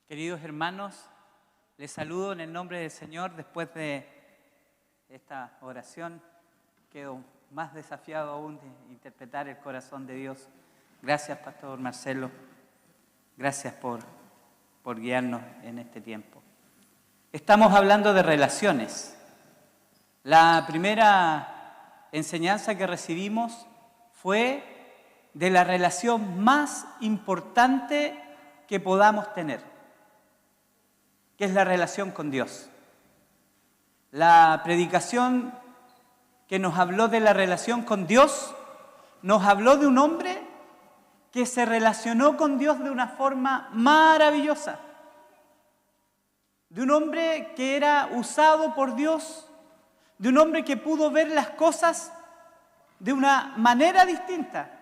Queridos hermanos, les saludo en el nombre del Señor. Después de esta oración, quedo más desafiado aún de interpretar el corazón de Dios. Gracias, Pastor Marcelo. Gracias por guiarnos en este tiempo. Estamos hablando de relaciones. La primera enseñanza que recibimos fue de la relación más importante que podamos tener, que es la relación con Dios. La predicación que nos habló de la relación con Dios, nos habló de un hombre que se relacionó con Dios de una forma maravillosa, de un hombre que era usado por Dios, de un hombre que pudo ver las cosas de una manera distinta.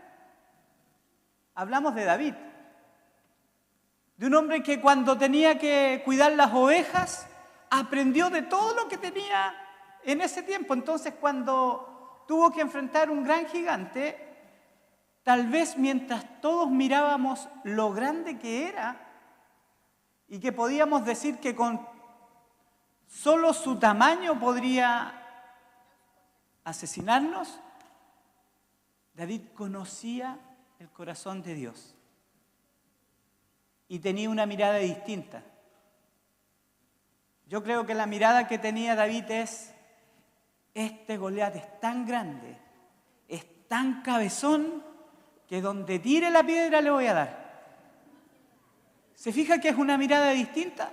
Hablamos de David, de un hombre que cuando tenía que cuidar las ovejas, aprendió de todo lo que tenía en ese tiempo. Entonces, cuando tuvo que enfrentar un gran gigante, tal vez mientras todos mirábamos lo grande que era y que podíamos decir que con solo su tamaño podría asesinarnos, David conocía el corazón de Dios y tenía una mirada distinta. Yo creo que la mirada que tenía David es: este Goliat es tan grande, es tan cabezón, que donde tire la piedra le voy a dar. ¿Se fija que es una mirada distinta?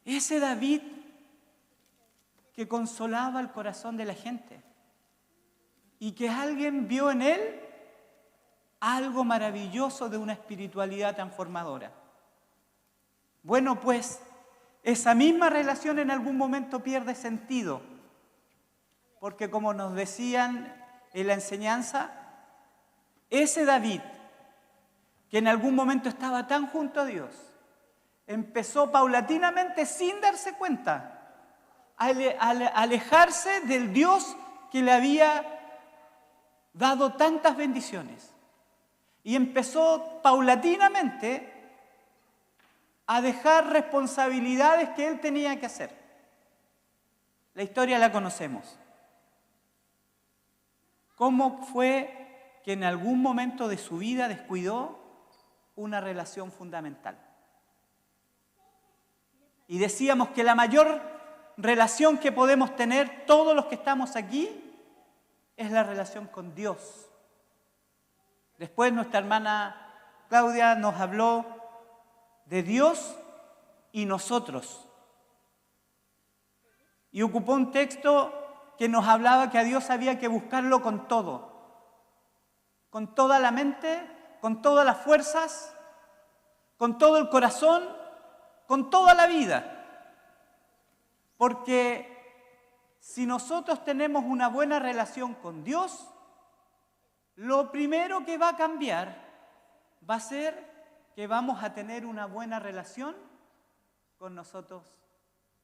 Ese David que consolaba el corazón de la gente y que alguien vio en él algo maravilloso de una espiritualidad transformadora. Bueno, pues esa misma relación en algún momento pierde sentido, porque como nos decían en la enseñanza, ese David, que en algún momento estaba tan junto a Dios, empezó paulatinamente, sin darse cuenta, a alejarse del Dios que le había dado tantas bendiciones. Y empezó paulatinamente a dejar responsabilidades que él tenía que hacer. La historia la conocemos. ¿Cómo fue que en algún momento de su vida descuidó una relación fundamental? Y decíamos que la mayor relación que podemos tener todos los que estamos aquí es la relación con Dios. Después nuestra hermana Claudia nos habló de Dios y nosotros. Y ocupó un texto que nos hablaba que a Dios había que buscarlo con todo. Con toda la mente, con todas las fuerzas, con todo el corazón, con toda la vida. Porque si nosotros tenemos una buena relación con Dios, lo primero que va a cambiar va a ser que vamos a tener una buena relación con nosotros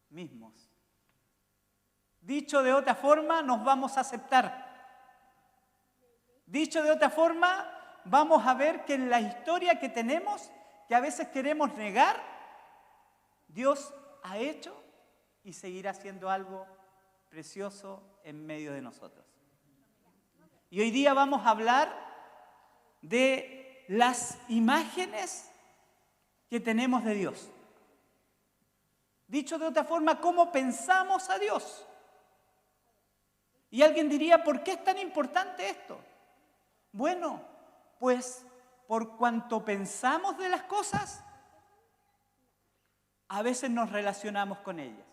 mismos. Dicho de otra forma, nos vamos a aceptar. Dicho de otra forma, vamos a ver que en la historia que tenemos, que a veces queremos negar, Dios ha hecho y seguirá haciendo algo precioso en medio de nosotros. Y hoy día vamos a hablar de las imágenes que tenemos de Dios. Dicho de otra forma, ¿cómo pensamos a Dios? Y alguien diría, ¿por qué es tan importante esto? Bueno, pues por cuanto pensamos de las cosas, a veces nos relacionamos con ellas.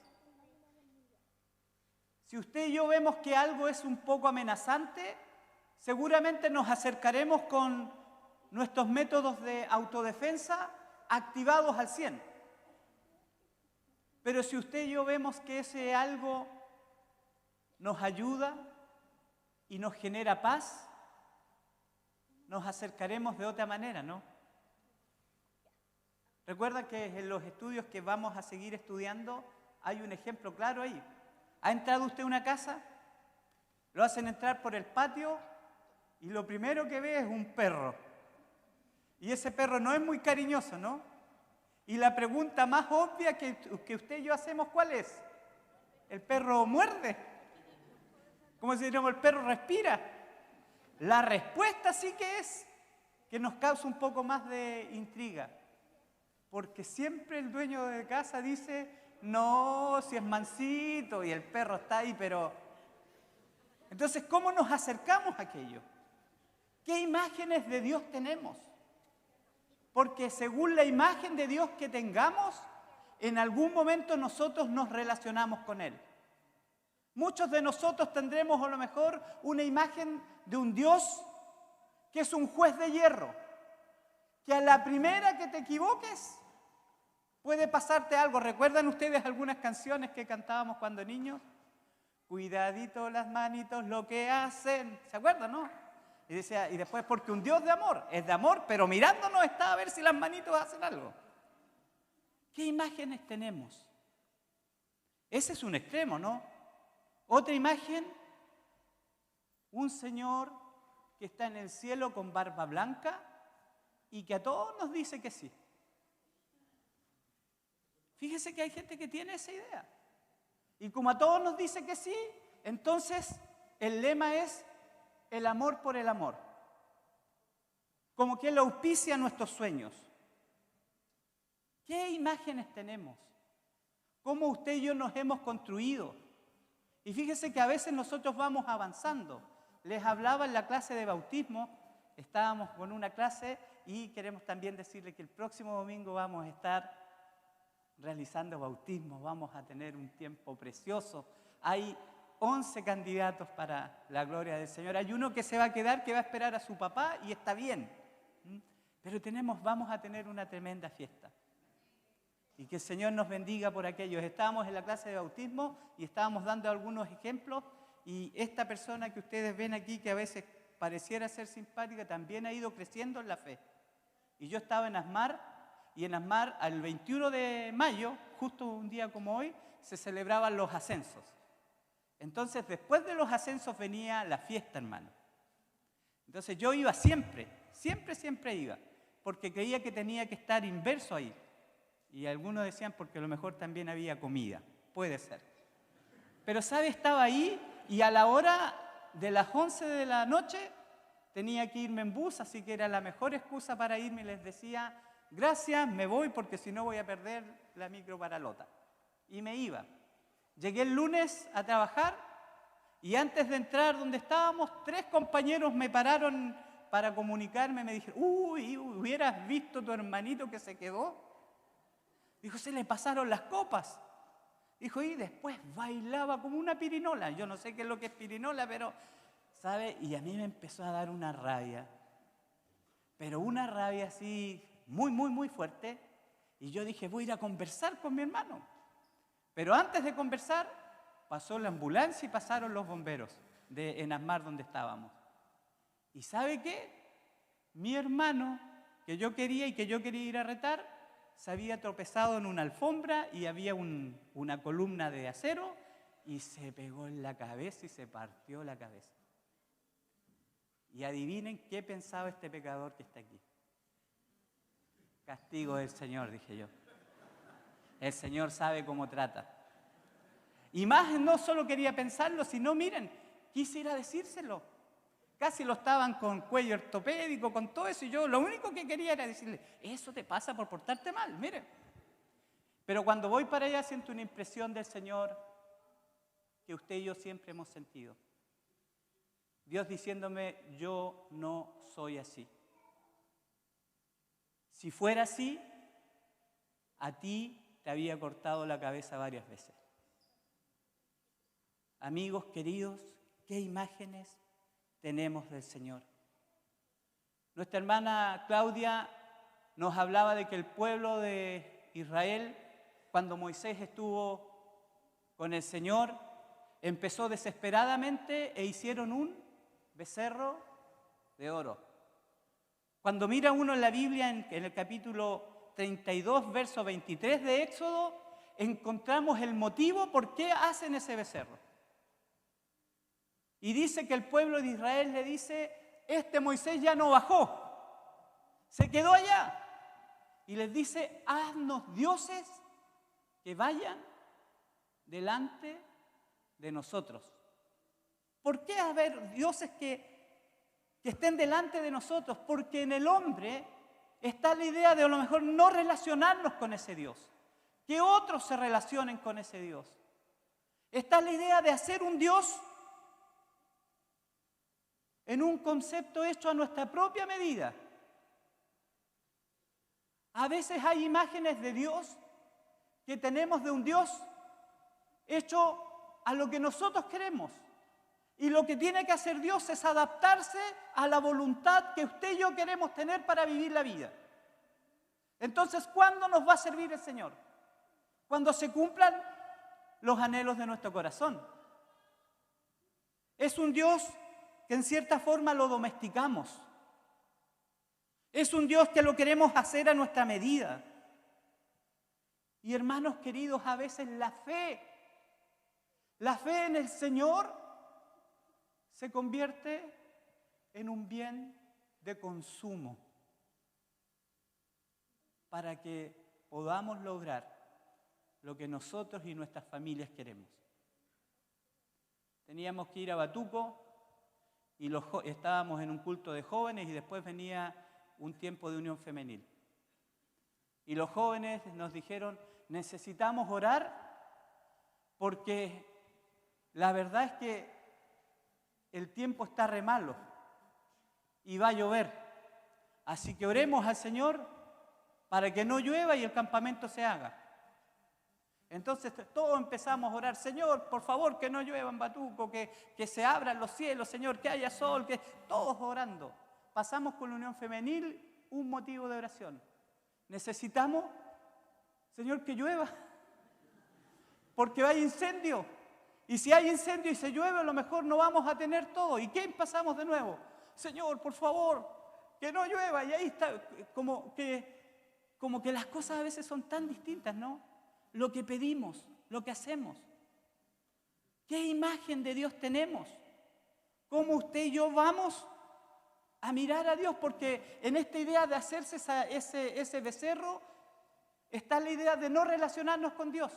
Si usted y yo vemos que algo es un poco amenazante, seguramente nos acercaremos con nuestros métodos de autodefensa activados al 100. Pero si usted y yo vemos que ese algo nos ayuda y nos genera paz, nos acercaremos de otra manera, ¿no? Recuerda que en los estudios que vamos a seguir estudiando hay un ejemplo claro ahí. ¿Ha entrado usted a una casa? Lo hacen entrar por el patio y lo primero que ve es un perro. Y ese perro no es muy cariñoso, ¿no? Y la pregunta más obvia que usted y yo hacemos, ¿cuál es? ¿El perro muerde? ¿Cómo si diríamos, el perro respira? La respuesta sí que es que nos causa un poco más de intriga. Porque siempre el dueño de casa dice, no, si es mansito y el perro está ahí, pero... Entonces, ¿cómo nos acercamos a aquello? ¿Qué imágenes de Dios tenemos? Porque según la imagen de Dios que tengamos, en algún momento nosotros nos relacionamos con Él. Muchos de nosotros tendremos a lo mejor una imagen de un Dios que es un juez de hierro, que a la primera que te equivoques puede pasarte algo. ¿Recuerdan ustedes algunas canciones que cantábamos cuando niños? Cuidadito las manitos lo que hacen. ¿Se acuerdan, no? Y decía, y después porque un Dios de amor, es de amor, pero mirándonos está a ver si las manitos hacen algo. ¿Qué imágenes tenemos? Ese es un extremo, ¿no? Otra imagen, un señor que está en el cielo con barba blanca y que a todos nos dice que sí. Fíjese que hay gente que tiene esa idea. Y como a todos nos dice que sí, entonces el lema es el amor por el amor. Como que Él auspicia nuestros sueños. ¿Qué imágenes tenemos? ¿Cómo usted y yo nos hemos construido? Y fíjese que a veces nosotros vamos avanzando. Les hablaba en la clase de bautismo, estábamos con una clase y queremos también decirle que el próximo domingo vamos a estar realizando bautismos, vamos a tener un tiempo precioso. Hay 11 candidatos para la gloria del Señor. Hay uno que se va a quedar, que va a esperar a su papá y está bien. Pero vamos a tener una tremenda fiesta. Y que el Señor nos bendiga por aquellos. Estábamos en la clase de bautismo y estábamos dando algunos ejemplos y esta persona que ustedes ven aquí, que a veces pareciera ser simpática, también ha ido creciendo en la fe. Y yo estaba en Asmar y en Asmar, al 21 de mayo, justo un día como hoy, se celebraban los ascensos. Entonces, después de los ascensos venía la fiesta, hermano. Entonces yo iba siempre iba, porque creía que tenía que estar inverso ahí. Y algunos decían porque a lo mejor también había comida, puede ser. Pero, ¿sabe? Estaba ahí y a la hora de las 11 de la noche tenía que irme en bus, así que era la mejor excusa para irme. Les decía, gracias, me voy porque si no voy a perder la micro para Lota. Y me iba. Llegué el lunes a trabajar y antes de entrar donde estábamos, 3 compañeros me pararon para comunicarme. Me dijeron, uy, hubieras visto tu hermanito que se quedó. Dijo, se le pasaron las copas. Dijo, y después bailaba como una pirinola. Yo no sé qué es lo que es pirinola, pero, ¿sabe? Y a mí me empezó a dar una rabia. Pero una rabia así, muy, muy, muy fuerte. Y yo dije, voy a ir a conversar con mi hermano. Pero antes de conversar, pasó la ambulancia y pasaron los bomberos en Asmar donde estábamos. ¿Y sabe qué? Mi hermano, que yo quería ir a retar, se había tropezado en una alfombra y había una columna de acero y se pegó en la cabeza y se partió la cabeza. Y adivinen qué pensaba este pecador que está aquí. Castigo del Señor, dije yo. El Señor sabe cómo trata. Y más no solo quería pensarlo, sino, miren, quise ir a decírselo. Casi lo estaban con cuello ortopédico, con todo eso, y yo lo único que quería era decirle, eso te pasa por portarte mal, mire. Pero cuando voy para allá siento una impresión del Señor que usted y yo siempre hemos sentido. Dios diciéndome, yo no soy así. Si fuera así, a ti te había cortado la cabeza varias veces. Amigos queridos, ¿qué imágenes tenemos del Señor? Nuestra hermana Claudia nos hablaba de que el pueblo de Israel, cuando Moisés estuvo con el Señor, empezó desesperadamente e hicieron un becerro de oro. Cuando mira uno en la Biblia, en el capítulo 32, verso 23 de Éxodo, encontramos el motivo por qué hacen ese becerro. Y dice que el pueblo de Israel le dice, este Moisés ya no bajó, se quedó allá. y les dice, haznos dioses que vayan delante de nosotros. ¿Por qué haber dioses que estén delante de nosotros? Porque en el hombre está la idea de a lo mejor no relacionarnos con ese Dios, que otros se relacionen con ese Dios. Está la idea de hacer un Dios en un concepto hecho a nuestra propia medida. A veces hay imágenes de Dios que tenemos de un Dios hecho a lo que nosotros queremos. Y lo que tiene que hacer Dios es adaptarse a la voluntad que usted y yo queremos tener para vivir la vida. Entonces, ¿cuándo nos va a servir el Señor? Cuando se cumplan los anhelos de nuestro corazón. Es un Dios que en cierta forma lo domesticamos. Es un Dios que lo queremos hacer a nuestra medida. Y hermanos queridos, a veces la fe en el Señor se convierte en un bien de consumo para que podamos lograr lo que nosotros y nuestras familias queremos. Teníamos que ir a Batuco y estábamos en un culto de jóvenes y después venía un tiempo de unión femenil. Y los jóvenes nos dijeron, necesitamos orar porque la verdad es que el tiempo está re malo y va a llover. Así que oremos al Señor para que no llueva y el campamento se haga. Entonces todos empezamos a orar, Señor, por favor, que no llueva en Batuco, que se abran los cielos, Señor, que haya sol, que todos orando. Pasamos con la unión femenil un motivo de oración. Necesitamos, Señor, que llueva, porque hay incendio. Y si hay incendio y se llueve, a lo mejor no vamos a tener todo. ¿Y qué pasamos de nuevo? Señor, por favor, que no llueva. Y ahí está, como que las cosas a veces son tan distintas, ¿no? Lo que pedimos, lo que hacemos. ¿Qué imagen de Dios tenemos? ¿Cómo usted y yo vamos a mirar a Dios? Porque en esta idea de hacerse ese becerro está la idea de no relacionarnos con Dios.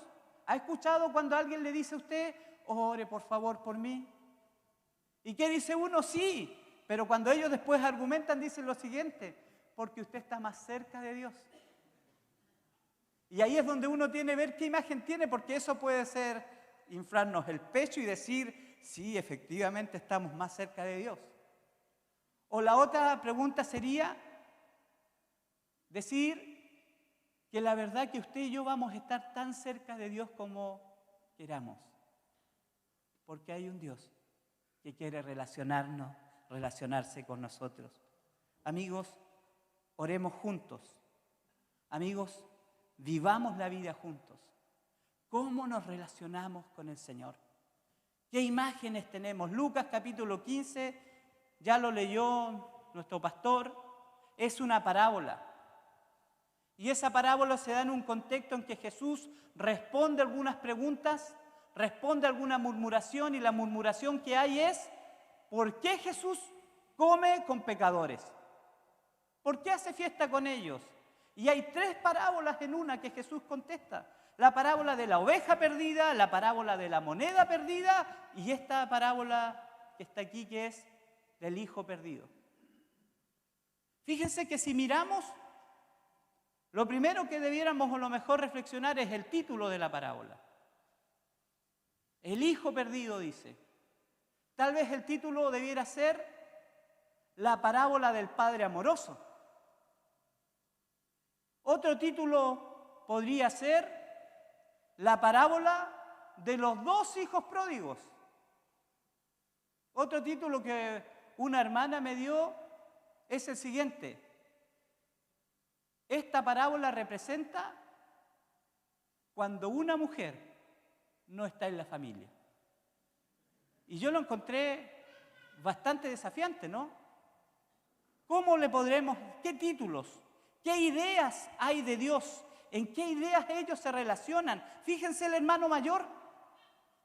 ¿Ha escuchado cuando alguien le dice a usted, ore por favor por mí? ¿Y qué dice uno? Sí, pero cuando ellos después argumentan dicen lo siguiente, porque usted está más cerca de Dios. Y ahí es donde uno tiene que ver qué imagen tiene, porque eso puede ser inflarnos el pecho y decir, sí, efectivamente estamos más cerca de Dios. O la otra pregunta sería decir que la verdad que usted y yo vamos a estar tan cerca de Dios como queramos. Porque hay un Dios que quiere relacionarse con nosotros. Amigos, oremos juntos. Amigos, vivamos la vida juntos. ¿Cómo nos relacionamos con el Señor? ¿Qué imágenes tenemos? Lucas capítulo 15, ya lo leyó nuestro pastor, es una parábola. Y esa parábola se da en un contexto en que Jesús responde algunas preguntas, responde alguna murmuración, y la murmuración que hay es, ¿por qué Jesús come con pecadores? ¿Por qué hace fiesta con ellos? Y hay 3 parábolas en una que Jesús contesta. La parábola de la oveja perdida, la parábola de la moneda perdida y esta parábola que está aquí que es del hijo perdido. Fíjense que si miramos, lo primero que debiéramos a lo mejor reflexionar es el título de la parábola. El hijo perdido dice. Tal vez el título debiera ser la parábola del padre amoroso. Otro título podría ser la parábola de los 2 hijos pródigos. Otro título que una hermana me dio es el siguiente. Esta parábola representa cuando una mujer no está en la familia. Y yo lo encontré bastante desafiante, ¿no? ¿Cómo le podremos, qué títulos, qué ideas hay de Dios? ¿En qué ideas ellos se relacionan? Fíjense el hermano mayor,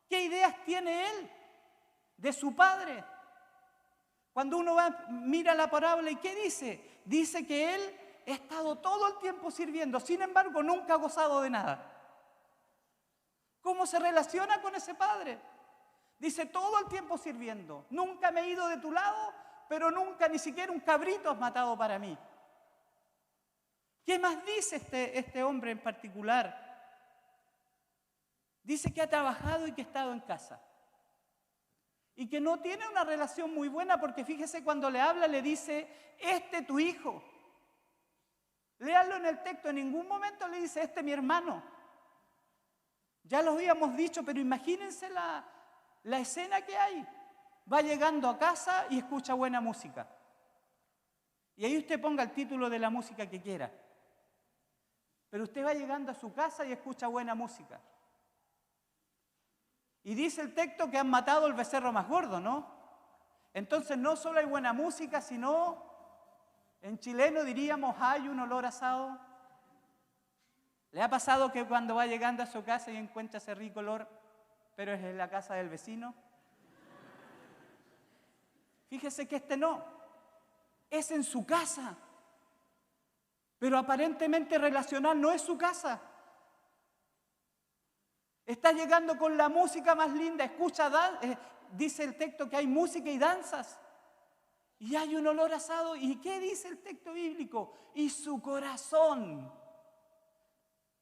¿qué ideas tiene él de su padre? Cuando uno mira la parábola, ¿y qué dice? Dice que él he estado todo el tiempo sirviendo, sin embargo nunca ha gozado de nada. ¿Cómo se relaciona con ese padre? Dice, todo el tiempo sirviendo, nunca me he ido de tu lado, pero nunca ni siquiera un cabrito has matado para mí. ¿Qué más dice este hombre en particular? Dice que ha trabajado y que ha estado en casa. Y que no tiene una relación muy buena porque fíjese cuando le habla le dice, tu hijo. Léanlo en el texto, en ningún momento le dice, mi hermano. Ya lo habíamos dicho, pero imagínense la escena que hay. Va llegando a casa y escucha buena música. Y ahí usted ponga el título de la música que quiera. Pero usted va llegando a su casa y escucha buena música. Y dice el texto que han matado el becerro más gordo, ¿no? Entonces no solo hay buena música, sino, en chileno diríamos, hay un olor asado. ¿Le ha pasado que cuando va llegando a su casa y encuentra ese rico olor, pero es en la casa del vecino? Fíjese que no, es en su casa, pero aparentemente relacional no es su casa. Está llegando con la música más linda, escucha, dice el texto que hay música y danzas, y hay un olor asado. ¿Y qué dice el texto bíblico? Y su corazón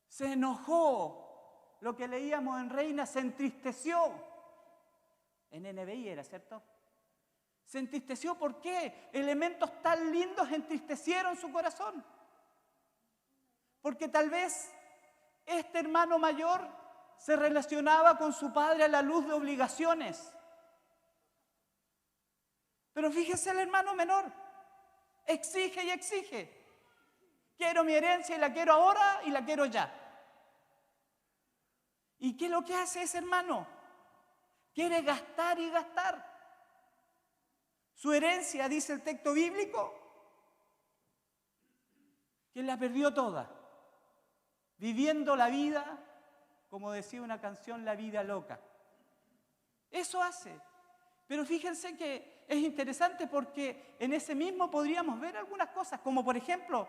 se enojó. Lo que leíamos en Reina, se entristeció. En NBI era, ¿cierto? Se entristeció, ¿por qué? Elementos tan lindos entristecieron su corazón. Porque tal vez este hermano mayor se relacionaba con su padre a la luz de obligaciones. Pero fíjese el hermano menor, exige y exige. Quiero mi herencia y la quiero ahora y la quiero ya. ¿Y qué es lo que hace ese hermano? Quiere gastar y gastar. Su herencia, dice el texto bíblico, que la perdió toda, viviendo la vida, como decía una canción, la vida loca. Eso hace. Pero fíjense que es interesante porque en ese mismo podríamos ver algunas cosas, como por ejemplo,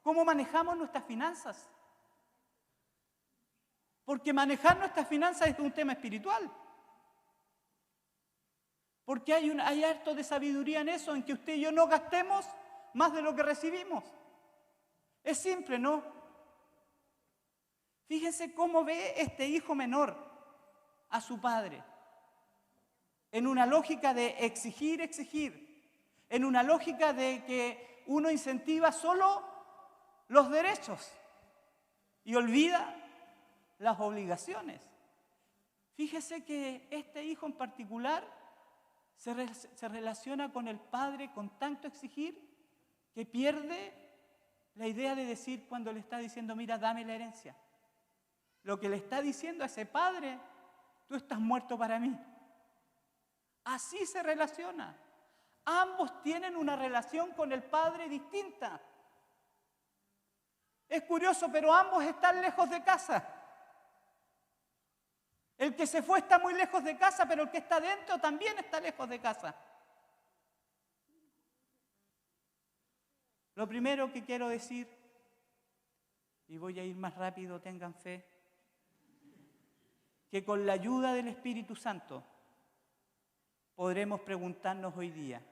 cómo manejamos nuestras finanzas. Porque manejar nuestras finanzas es un tema espiritual. Porque hay harto de sabiduría en eso, en que usted y yo no gastemos más de lo que recibimos. Es simple, ¿no? Fíjense cómo ve este hijo menor a su padre. En una lógica de exigir, en una lógica de que uno incentiva solo los derechos y olvida las obligaciones. Fíjese que este hijo en particular se relaciona con el padre con tanto exigir que pierde la idea de decir cuando le está diciendo, mira, dame la herencia. Lo que le está diciendo a ese padre, tú estás muerto para mí. Así se relaciona. Ambos tienen una relación con el padre distinta. Es curioso, pero ambos están lejos de casa. El que se fue está muy lejos de casa, pero el que está dentro también está lejos de casa. Lo primero que quiero decir, y voy a ir más rápido, tengan fe, que con la ayuda del Espíritu Santo podremos preguntarnos hoy día,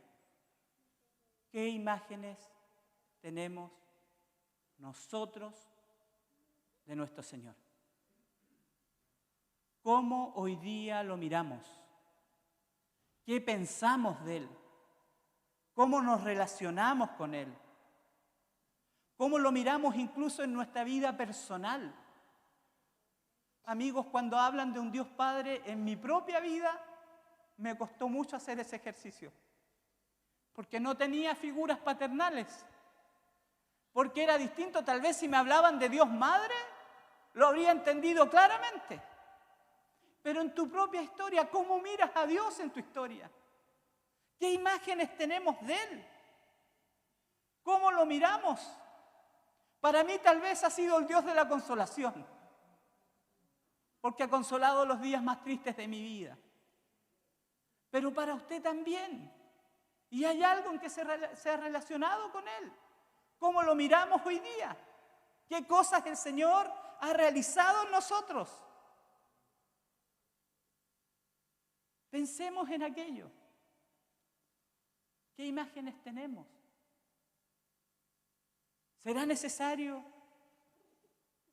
¿qué imágenes tenemos nosotros de nuestro Señor? ¿Cómo hoy día lo miramos? ¿Qué pensamos de Él? ¿Cómo nos relacionamos con Él? ¿Cómo lo miramos incluso en nuestra vida personal? Amigos, cuando hablan de un Dios Padre, en mi propia vida me costó mucho hacer ese ejercicio. Porque no tenía figuras paternales. Porque era distinto, tal vez si me hablaban de Dios Madre, lo habría entendido claramente. Pero en tu propia historia, ¿cómo miras a Dios en tu historia? ¿Qué imágenes tenemos de Él? ¿Cómo lo miramos? Para mí tal vez ha sido el Dios de la consolación, porque ha consolado los días más tristes de mi vida. Pero para usted también. Y hay algo en que se ha relacionado con Él. ¿Cómo lo miramos hoy día? ¿Qué cosas el Señor ha realizado en nosotros? Pensemos en aquello. ¿Qué imágenes tenemos? ¿Será necesario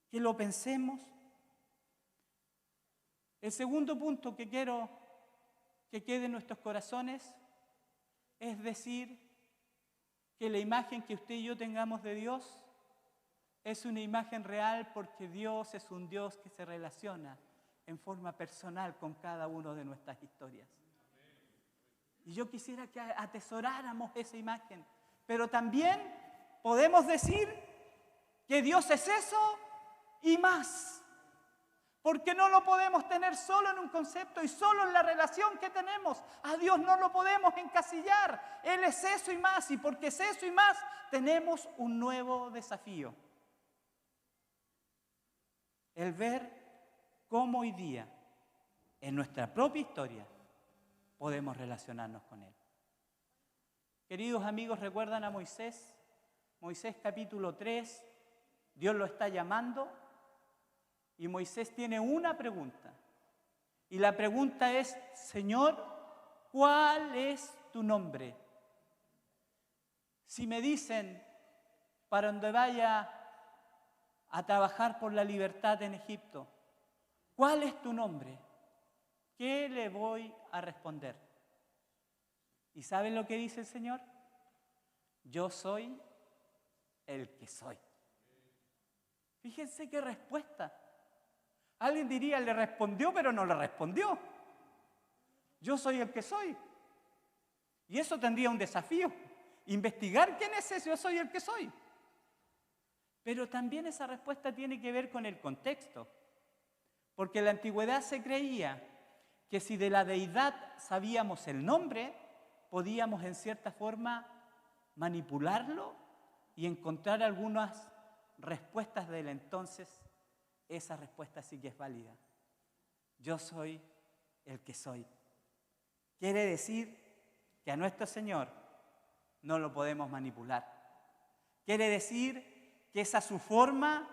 que lo pensemos? El segundo punto que quiero que quede en nuestros corazones es decir que la imagen que usted y yo tengamos de Dios es una imagen real porque Dios es un Dios que se relaciona en forma personal con cada una de nuestras historias. Y yo quisiera que atesoráramos esa imagen, pero también podemos decir que Dios es eso y más. Porque no lo podemos tener solo en un concepto y solo en la relación que tenemos. A Dios no lo podemos encasillar. Él es eso y más. Y porque es eso y más, tenemos un nuevo desafío. El ver cómo hoy día, en nuestra propia historia, podemos relacionarnos con Él. Queridos amigos, ¿recuerdan a Moisés? Moisés capítulo 3, Dios lo está llamando. Y Moisés tiene una pregunta. Y la pregunta es, Señor, ¿cuál es tu nombre? Si me dicen, para donde vaya a trabajar por la libertad en Egipto, ¿cuál es tu nombre? ¿Qué le voy a responder? ¿Y saben lo que dice el Señor? Yo soy el que soy. Fíjense qué respuesta. Alguien diría, le respondió, pero no le respondió. Yo soy el que soy. Y eso tendría un desafío. Investigar quién es ese yo soy el que soy. Pero también esa respuesta tiene que ver con el contexto. Porque en la antigüedad se creía que si de la deidad sabíamos el nombre, podíamos en cierta forma manipularlo y encontrar algunas respuestas del entonces. Esa respuesta sí que es válida. Yo soy el que soy. Quiere decir que a nuestro Señor no lo podemos manipular. Quiere decir que es a su forma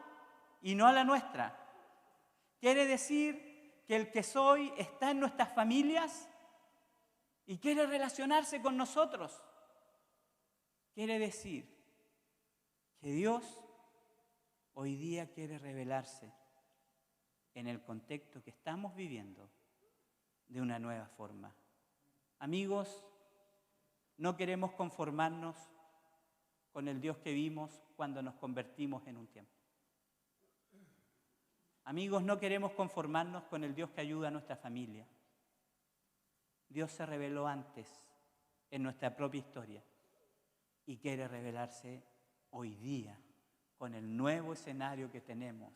y no a la nuestra. Quiere decir que el que soy está en nuestras familias y quiere relacionarse con nosotros. Quiere decir que Dios hoy día quiere revelarse en el contexto que estamos viviendo de una nueva forma. Amigos, no queremos conformarnos con el Dios que vimos cuando nos convertimos en un tiempo. Amigos, no queremos conformarnos con el Dios que ayuda a nuestra familia. Dios se reveló antes en nuestra propia historia y quiere revelarse hoy día con el nuevo escenario que tenemos,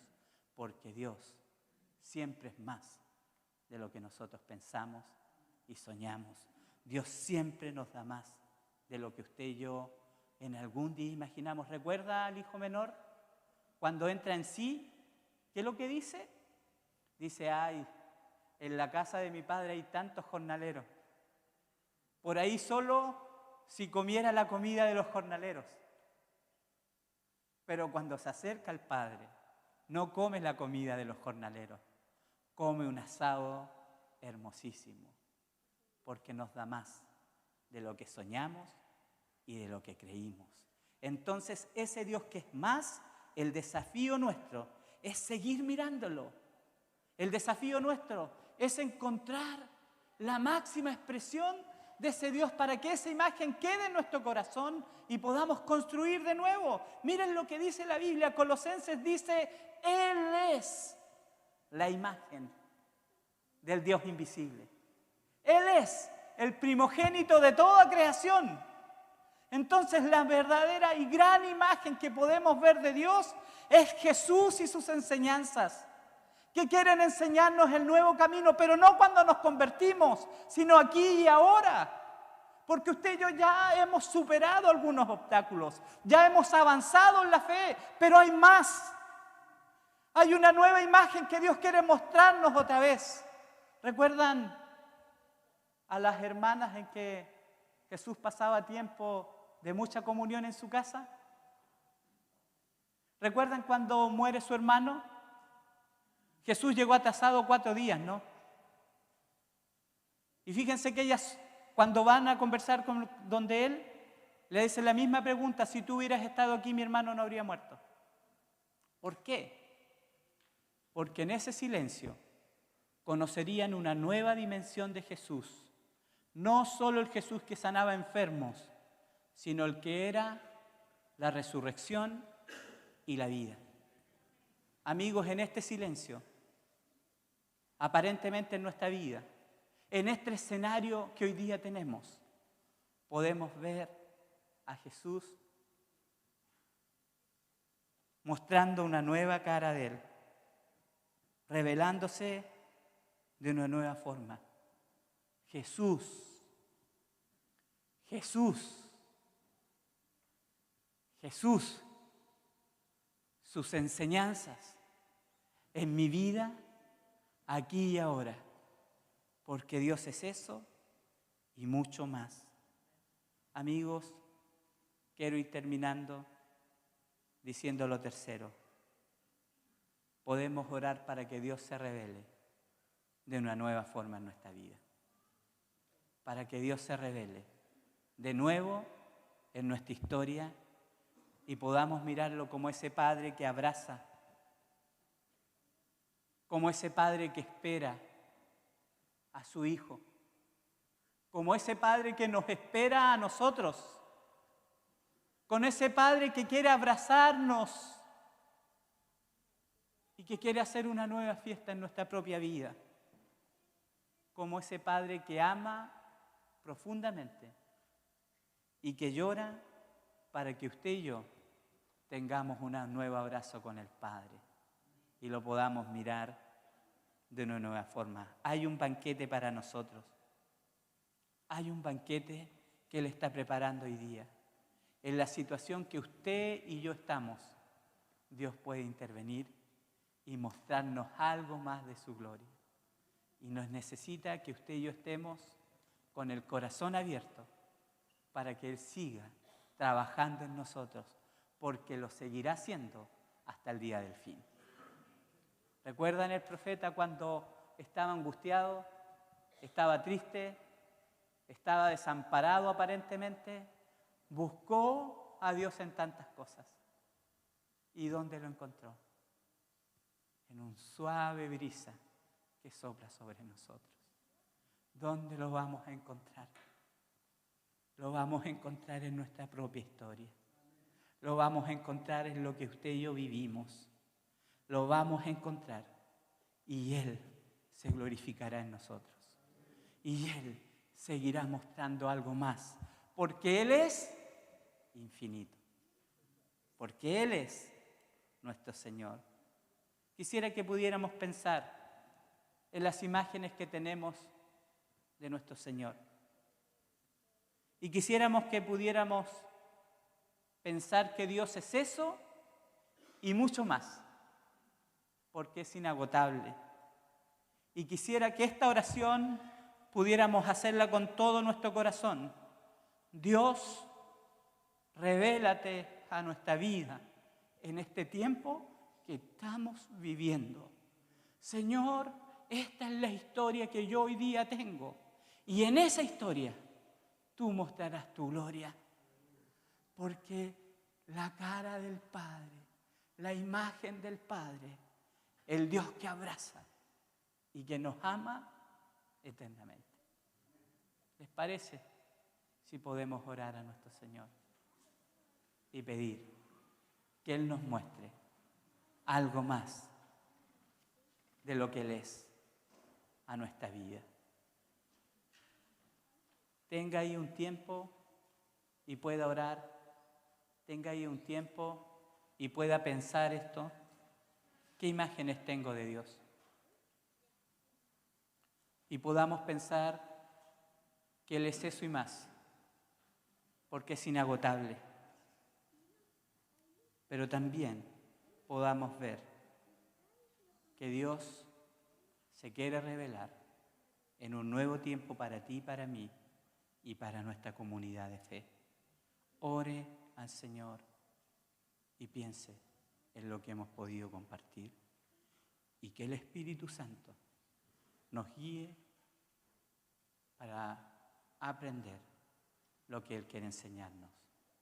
porque Dios siempre es más de lo que nosotros pensamos y soñamos. Dios siempre nos da más de lo que usted y yo en algún día imaginamos. ¿Recuerda al hijo menor? Cuando entra en sí, ¿qué es lo que dice? Dice, ay, en la casa de mi padre hay tantos jornaleros. Por ahí solo si comiera la comida de los jornaleros. Pero cuando se acerca al Padre, no come la comida de los jornaleros, come un asado hermosísimo, porque nos da más de lo que soñamos y de lo que creímos. Entonces, ese Dios que es más, el desafío nuestro es seguir mirándolo. El desafío nuestro es encontrar la máxima expresión de ese Dios para que esa imagen quede en nuestro corazón y podamos construir de nuevo. Miren lo que dice la Biblia. Colosenses dice, Él es la imagen del Dios invisible. Él es el primogénito de toda creación. Entonces la verdadera y gran imagen que podemos ver de Dios es Jesús y sus enseñanzas, que quieren enseñarnos el nuevo camino, pero no cuando nos convertimos, sino aquí y ahora. Porque usted y yo ya hemos superado algunos obstáculos, ya hemos avanzado en la fe, pero hay más. Hay una nueva imagen que Dios quiere mostrarnos otra vez. ¿Recuerdan a las hermanas en que Jesús pasaba tiempo de mucha comunión en su casa? ¿Recuerdan cuando muere su hermano? Jesús llegó atrasado 4 días, ¿no? Y fíjense que ellas, cuando van a conversar con donde él, le dicen la misma pregunta: si tú hubieras estado aquí, mi hermano no habría muerto. ¿Por qué? Porque en ese silencio conocerían una nueva dimensión de Jesús. No solo el Jesús que sanaba enfermos, sino el que era la resurrección y la vida. Amigos, en este silencio, aparentemente en nuestra vida, en este escenario que hoy día tenemos, podemos ver a Jesús mostrando una nueva cara de Él, revelándose de una nueva forma. Jesús, Jesús, Jesús, sus enseñanzas en mi vida, aquí y ahora, porque Dios es eso y mucho más. Amigos, quiero ir terminando diciendo lo tercero. Podemos orar para que Dios se revele de una nueva forma en nuestra vida. Para que Dios se revele de nuevo en nuestra historia y podamos mirarlo como ese Padre que abraza, como ese Padre que espera a su Hijo, como ese Padre que nos espera a nosotros, con ese Padre que quiere abrazarnos y que quiere hacer una nueva fiesta en nuestra propia vida, como ese Padre que ama profundamente y que llora para que usted y yo tengamos un nuevo abrazo con el Padre y lo podamos mirar de una nueva forma. Hay un banquete para nosotros. Hay un banquete que Él está preparando hoy día. En la situación que usted y yo estamos, Dios puede intervenir y mostrarnos algo más de su gloria. Y nos necesita que usted y yo estemos con el corazón abierto para que Él siga trabajando en nosotros, porque lo seguirá haciendo hasta el día del fin. ¿Recuerdan el profeta cuando estaba angustiado, estaba triste, estaba desamparado aparentemente? Buscó a Dios en tantas cosas. ¿Y dónde lo encontró? En un suave brisa que sopla sobre nosotros. ¿Dónde lo vamos a encontrar? Lo vamos a encontrar en nuestra propia historia. Lo vamos a encontrar en lo que usted y yo vivimos. Lo vamos a encontrar y Él se glorificará en nosotros. Y Él seguirá mostrando algo más, porque Él es infinito, porque Él es nuestro Señor. Quisiera que pudiéramos pensar en las imágenes que tenemos de nuestro Señor. Y quisiéramos que pudiéramos pensar que Dios es eso y mucho más, porque es inagotable. Y quisiera que esta oración pudiéramos hacerla con todo nuestro corazón. Dios, revélate a nuestra vida en este tiempo que estamos viviendo. Señor, esta es la historia que yo hoy día tengo. Y en esa historia tú mostrarás tu gloria. Porque la cara del Padre, la imagen del Padre, el Dios que abraza y que nos ama eternamente. ¿Les parece si podemos orar a nuestro Señor y pedir que Él nos muestre algo más de lo que Él es a nuestra vida? Tenga ahí un tiempo y pueda orar. Tenga ahí un tiempo y pueda pensar esto. ¿Qué imágenes tengo de Dios? Y podamos pensar que Él es eso y más, porque es inagotable. Pero también podamos ver que Dios se quiere revelar en un nuevo tiempo para ti y para mí y para nuestra comunidad de fe. Ore al Señor y piense en lo que hemos podido compartir y que el Espíritu Santo nos guíe para aprender lo que Él quiere enseñarnos.